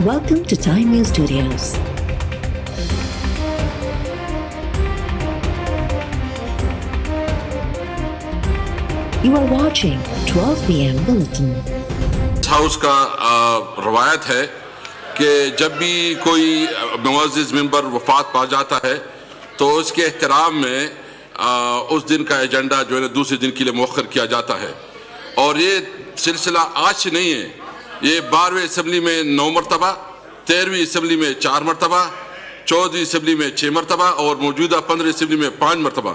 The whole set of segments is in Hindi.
Welcome to Time News Studios. You are watching 12 p.m. Bulletin. House का रवायत है कि जब भी कोई मुअज़्ज़िज़ मेंबर वफात पा जाता है तो उसके एहतराम में उस दिन का एजेंडा जो है दूसरे दिन के लिए मुअख्खर किया जाता है। और ये सिलसिला आज से नहीं है, ये 12वीं असम्बली में 9 मरतबा, 13वीं असम्बली में 4 मरतबा, 14वीं असम्बली में 6 मरतबा और मौजूदा 15वीं असम्बली में 5 मरतबा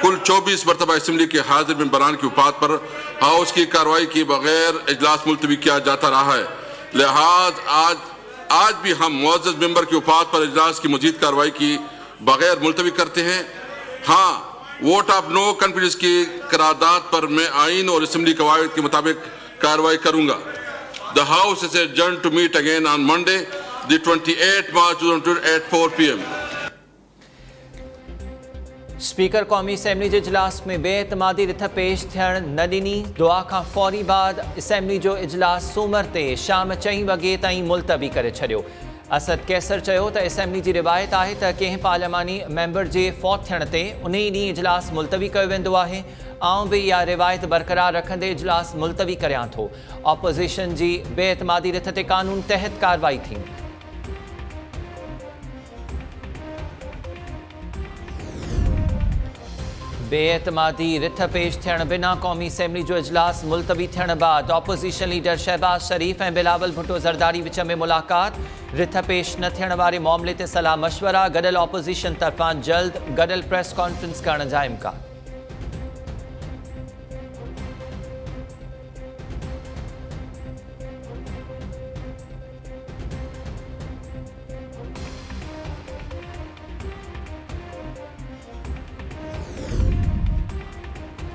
कुल 24 मरतबा असम्बली के हाजिर मेंबरान की वफात पर हाउस की कार्रवाई के बगैर इजलास मुलतवी किया जाता रहा है। लिहाजा आज भी हम मुअज़्ज़ज़ मेंबर की वफात पर इजलास की मज़ीद कार्रवाई की बगैर मुलतवी करते हैं। हाँ, वोट ऑफ नो कॉन्फिडेंस की करारदाद पर मैं आइन और असम्बली कवायद के मुताबिक कार्रवाई करूँगा। The house is adjourned to meet again on Monday the 28 March 2022 at 4 p.m. Speaker कौमी असम्बली जे इजलास में बेएतमादी रिथ पेश थियण न ॾिनी। दुआ खां फौरी बाद असम्बली जो इजलास सूमर ते शाम 4 वॻे ताईं मुलतवी करे छॾियो। असद कैसर चयो त असम्बली जी रिवायत आहे त कंहिं पार्लियामानी मेंबर जे फौत थियण ते उन ई ॾींहुं इजलास मुलतवी कयो वेंदो आहे। आउं बि इहा रिवायत बरक़रार रखंदे इजलास मुलतवी करियां थो। ऑपोज़िशन जी बेएतमादी रिथ ते कानून तहत कार्रवाई थी। बेएतमादी रिथ पेश थियण बिना कौमी असम्बली जो इजलास मुलतवी थियण बाद ऑपोज़िशन लीडर शहबाज शरीफ ऐं बिलावल भुट्टो ज़रदारी विच में मुलाक़ात। रिथ पेश न थियण वारे मामले ते सलाह मशवरा। गॾियल ऑपोज़िशन तरफ़ां जल्द गॾियल प्रेस कॉन्फ्रेंस करण जा इम्कान।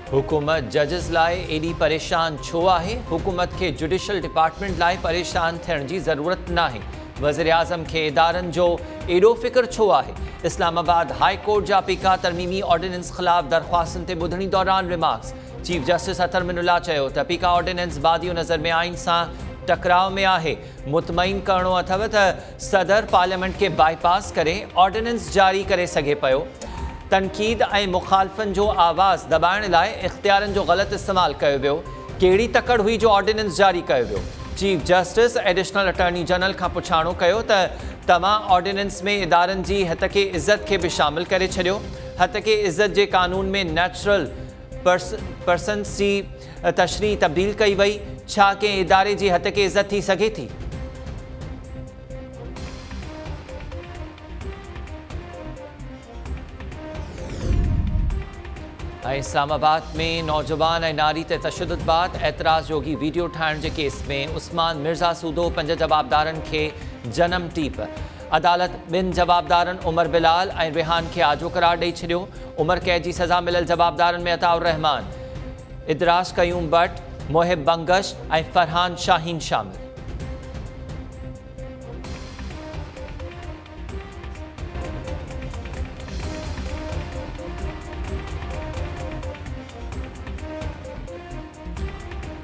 हुकूमत जजिस लाइ एडी परेशान छो आहे? हुकूमत के जुडिशल डिपार्टमेंट लाइ परेशान थियण जी ज़रूरत नाहे। वज़ीर आज़म के इदारनि जो एडो फ़िक्र छो आहे? इस्लामाबाद हाई कोर्ट जा पीका तरमीमी ऑर्डिनेंस ख़िलाफ़ दरख़्वास्तुनि ते ॿुधणी दौरान रिमार्क्स। चीफ जस्टिस अतर मिनुल्लाह चयो त पीका ऑर्डिनेंस बादियो नज़र में आइन सां टकराव में आहे। मुतमईन करणो अथव त सदर पार्लियामेंट के बाईपास करे ऑर्डिनेंस जारी करे सघे पियो। तनक़ीद ऐं मुखालफ़नि जो आवाज़ दबाइण लाइ इख़्तियारनि जो ग़लति इस्तेमालु कयो वियो। कहिड़ी तकड़ हुई जो ऑर्डिनेंस जारी कयो वियो? Chief justice additional attorney general खां पुछाणो कयो त तव्हां ऑर्डिनेंस में इदारनि जी हथके इज़त खे बि शामिल करे छॾियो। हथके इज़त जे कानून में नेचुरल पर्सन्स जी तशरीह तब्दील कई वई। छा कंहिं इदारे जी हथके इज़त थी सघे थी? इस्लामाबाद में नौजवान ऐं नारी ते तशद्दुद बाद एतराज़ जोगी वीडियो ठाहिण जे केस में उस्मान मिर्ज़ा सूदो 5 जवाबदारनि खे जनम टीप। अदालत 2 जवाबदारनि उमर बिलाल ऐं रिहान खे आजो करार ॾेई छॾियो। उमर कैद जी सज़ा मिलियल जवाबदारनि में अताउर रहमान, इदराज कयूम भट्ट, मोहिब बंगश ऐं फरहान शाहीन शामिल।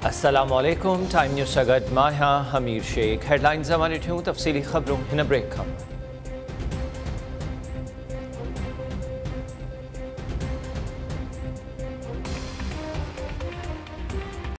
अस्सलामुअलैकुम। टाइम न्यूज़ सां गॾु मां आहियां हमीर शेख। हेडलाइन्स ज़माने थियूं तफ़सीली ख़बरूं हिन ब्रेक खां।